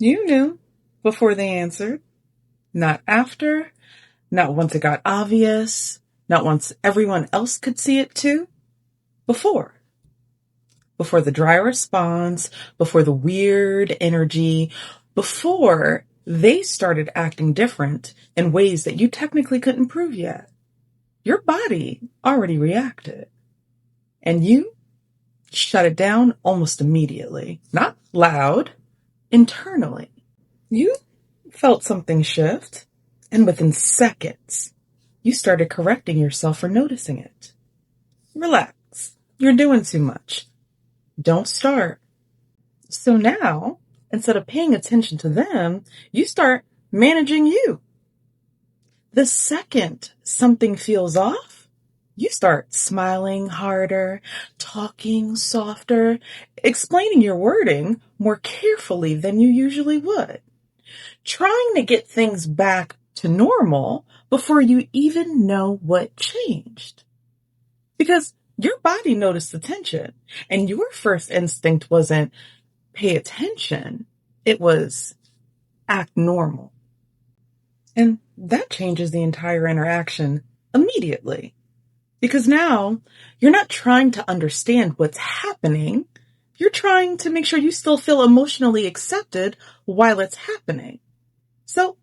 You knew before they answered, not after, not once it got obvious, not once everyone else could see it too. Before. Before the dry response, before the weird energy, before they started acting different in ways that you technically couldn't prove yet. Your body already reacted. And you shut it down almost immediately. Not loud, internally. You felt something shift, and within seconds, you started correcting yourself for noticing it. Relax. You're doing too much. Don't start. So now, instead of paying attention to them, you start managing you. The second something feels off, you start smiling harder, talking softer, explaining your wording more carefully than you usually would, trying to get things back to normal before you even know what changed. Because your body noticed the tension, and your first instinct wasn't pay attention, it was act normal. And that changes the entire interaction immediately. Because now you're not trying to understand what's happening. You're trying to make sure you still feel emotionally accepted while it's happening. So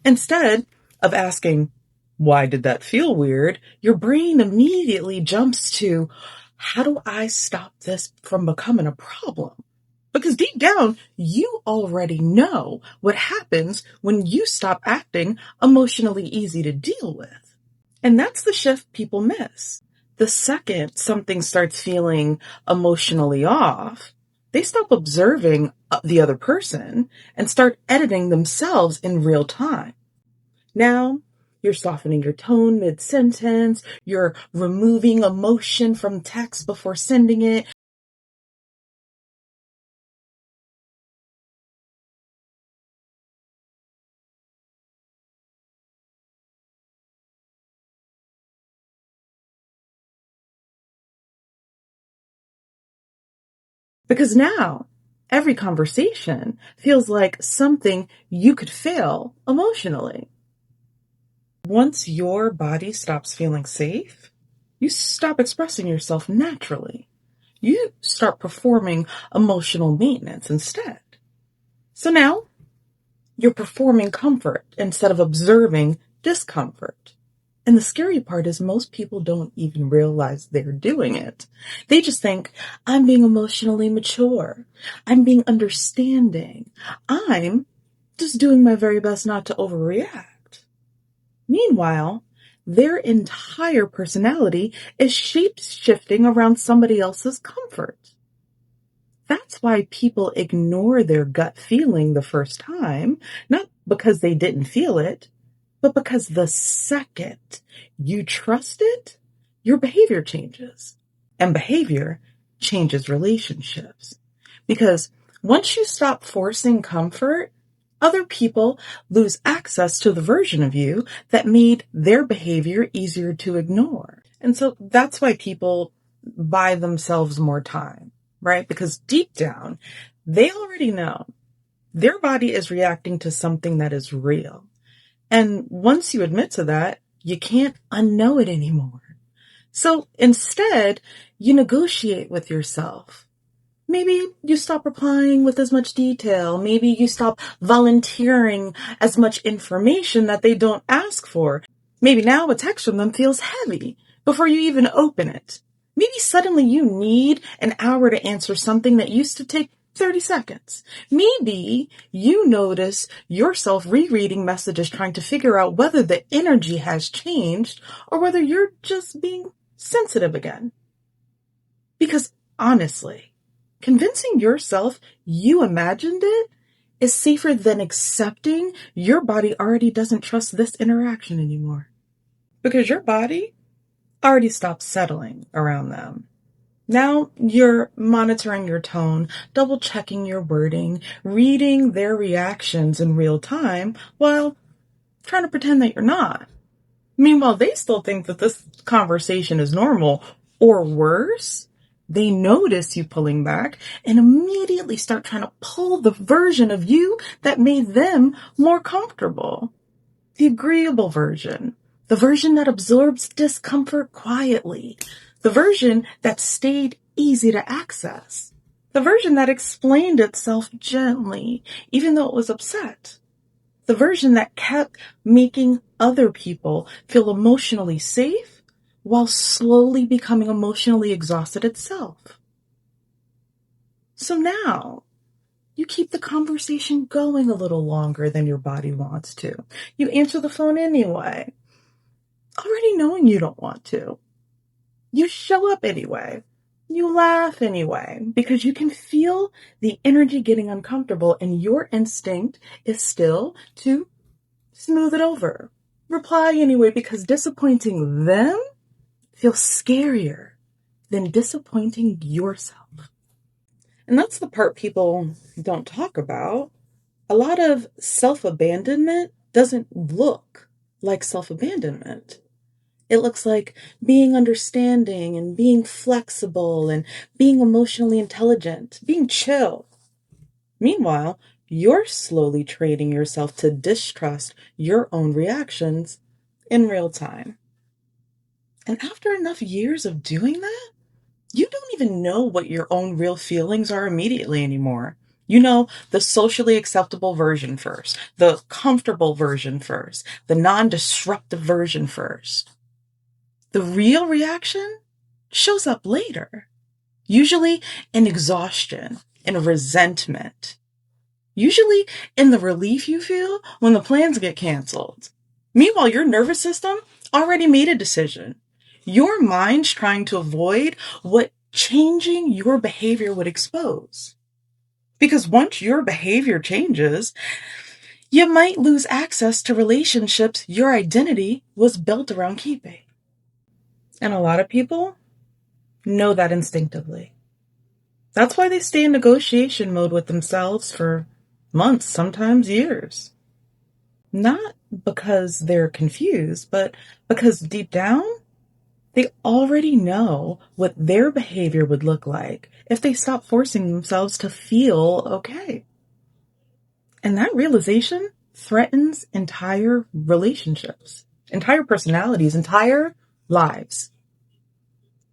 instead of asking, why did that feel weird? Your brain immediately jumps to, how do I stop this from becoming a problem? Because deep down, you already know what happens when you stop acting emotionally easy to deal with. And that's the shift people miss. The second something starts feeling emotionally off, they stop observing the other person and start editing themselves in real time. Now, you're softening your tone mid-sentence, you're removing emotion from text before sending it. Because now, every conversation feels like something you could fail emotionally. Once your body stops feeling safe, you stop expressing yourself naturally. You start performing emotional maintenance instead. So now, you're performing comfort instead of observing discomfort. And the scary part is most people don't even realize they're doing it. They just think, I'm being emotionally mature. I'm being understanding. I'm just doing my very best not to overreact. Meanwhile, their entire personality is shape-shifting around somebody else's comfort. That's why people ignore their gut feeling the first time, not because they didn't feel it, but because the second you trust it, your behavior changes. And behavior changes relationships. Because once you stop forcing comfort, other people lose access to the version of you that made their behavior easier to ignore. And so that's why people buy themselves more time, right? Because deep down, they already know their body is reacting to something that is real. And once you admit to that, you can't unknow it anymore. So instead, you negotiate with yourself. Maybe you stop replying with as much detail. Maybe you stop volunteering as much information that they don't ask for. Maybe now a text from them feels heavy before you even open it. Maybe suddenly you need an hour to answer something that used to take 30 seconds. Maybe you notice yourself rereading messages trying to figure out whether the energy has changed or whether you're just being sensitive again. Because honestly, convincing yourself you imagined it is safer than accepting your body already doesn't trust this interaction anymore. Because your body already stopped settling around them. Now you're monitoring your tone, double checking your wording, reading their reactions in real time while trying to pretend that you're not. Meanwhile, they still think that this conversation is normal, or worse, They notice you pulling back and immediately start trying to pull the version of you that made them more comfortable. The agreeable version. The version that absorbs discomfort quietly. The version that stayed easy to access. The version that explained itself gently, even though it was upset. The version that kept making other people feel emotionally safe while slowly becoming emotionally exhausted itself. So now, you keep the conversation going a little longer than your body wants to. You answer the phone anyway, already knowing you don't want to. You show up anyway. You laugh anyway, because you can feel the energy getting uncomfortable and your instinct is still to smooth it over. Reply anyway, because disappointing them feels scarier than disappointing yourself. And that's the part people don't talk about. A lot of self-abandonment doesn't look like self-abandonment. It looks like being understanding and being flexible and being emotionally intelligent, being chill. Meanwhile, you're slowly training yourself to distrust your own reactions in real time. And after enough years of doing that, you don't even know what your own real feelings are immediately anymore. You know the socially acceptable version first, the comfortable version first, the non-disruptive version first. The real reaction shows up later, usually in exhaustion, in resentment, usually in the relief you feel when the plans get canceled. Meanwhile, your nervous system already made a decision. Your mind's trying to avoid what changing your behavior would expose. Because once your behavior changes, you might lose access to relationships your identity was built around keeping. And a lot of people know that instinctively. That's why they stay in negotiation mode with themselves for months, sometimes years. Not because they're confused, but because deep down, they already know what their behavior would look like if they stop forcing themselves to feel okay. And that realization threatens entire relationships, entire personalities, entire lives.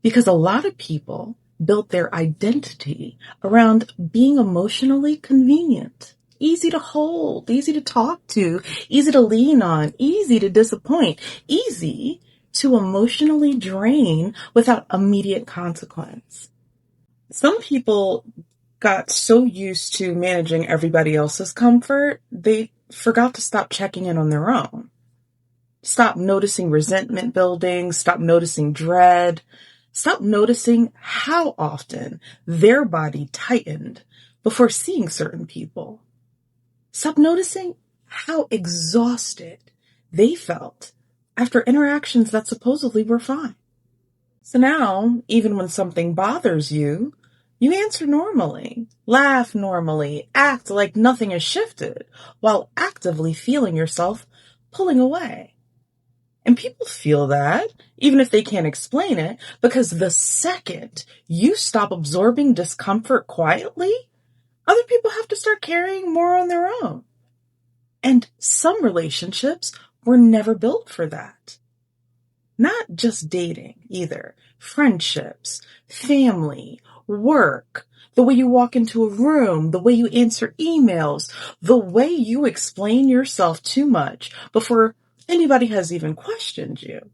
Because a lot of people built their identity around being emotionally convenient, easy to hold, easy to talk to, easy to lean on, easy to disappoint, easy to emotionally drain without immediate consequence. Some people got so used to managing everybody else's comfort, they forgot to stop checking in on their own. Stop noticing resentment building, stop noticing dread, stop noticing how often their body tightened before seeing certain people. Stop noticing how exhausted they felt after interactions that supposedly were fine. So now, even when something bothers you, you answer normally, laugh normally, act like nothing has shifted, while actively feeling yourself pulling away. And people feel that, even if they can't explain it, because the second you stop absorbing discomfort quietly, other people have to start carrying more on their own. And some relationships were never built for that. Not just dating either. Friendships, family, work, the way you walk into a room, the way you answer emails, the way you explain yourself too much before anybody has even questioned you.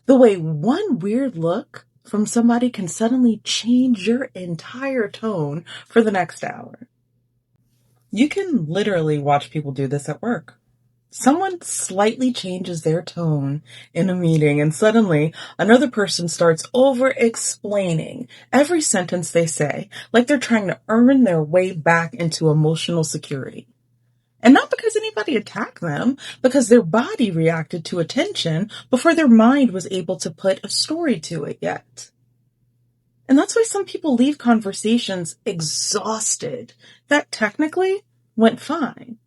The way one weird look from somebody can suddenly change your entire tone for the next hour. You can literally watch people do this at work. Someone slightly changes their tone in a meeting and suddenly another person starts over-explaining every sentence they say, like they're trying to earn their way back into emotional security. And not because anybody attacked them, because their body reacted to attention before their mind was able to put a story to it yet. And that's why some people leave conversations exhausted that technically went fine,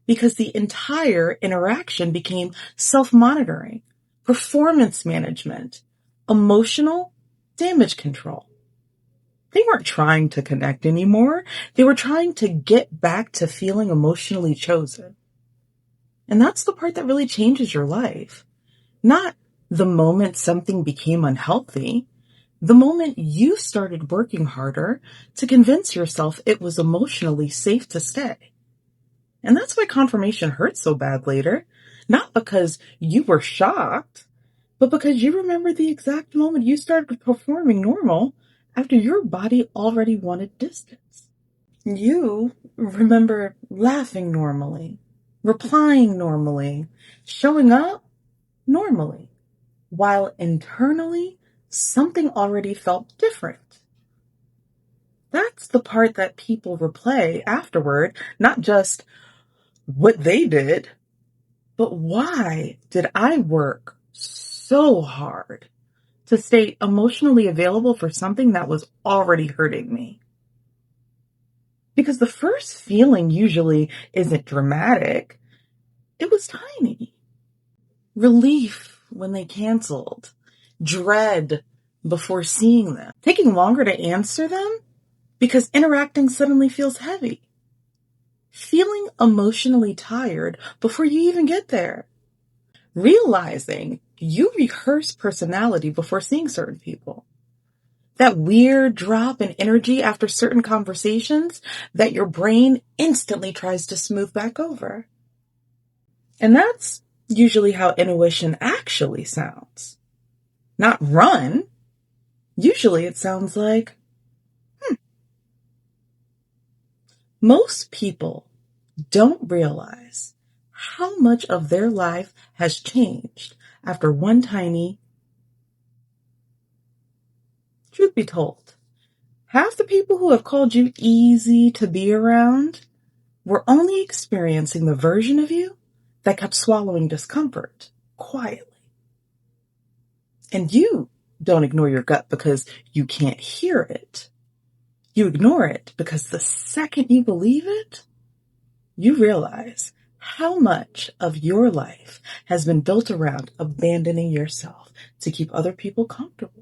because the entire interaction became self-monitoring, performance management, emotional damage control. They weren't trying to connect anymore. They were trying to get back to feeling emotionally chosen. And that's the part that really changes your life. Not the moment something became unhealthy, the moment you started working harder to convince yourself it was emotionally safe to stay. And that's why confirmation hurts so bad later. Not because you were shocked, but because you remember the exact moment you started performing normal after your body already wanted distance. You remember laughing normally, replying normally, showing up normally, while internally something already felt different. That's the part that people replay afterward, not just what they did, but why did I work so hard to stay emotionally available for something that was already hurting me? Because the first feeling usually isn't dramatic. It was tiny. Relief when they canceled. Dread before seeing them. Taking longer to answer them because interacting suddenly feels heavy. Feeling emotionally tired before you even get there. Realizing you rehearse personality before seeing certain people. That weird drop in energy after certain conversations that your brain instantly tries to smooth back over. And that's usually how intuition actually sounds. Not run. Usually it sounds like, Most people don't realize how much of their life has changed after one tiny, truth be told. Half the people who have called you easy to be around were only experiencing the version of you that kept swallowing discomfort quietly. And you don't ignore your gut because you can't hear it. You ignore it because the second you believe it, you realize how much of your life has been built around abandoning yourself to keep other people comfortable.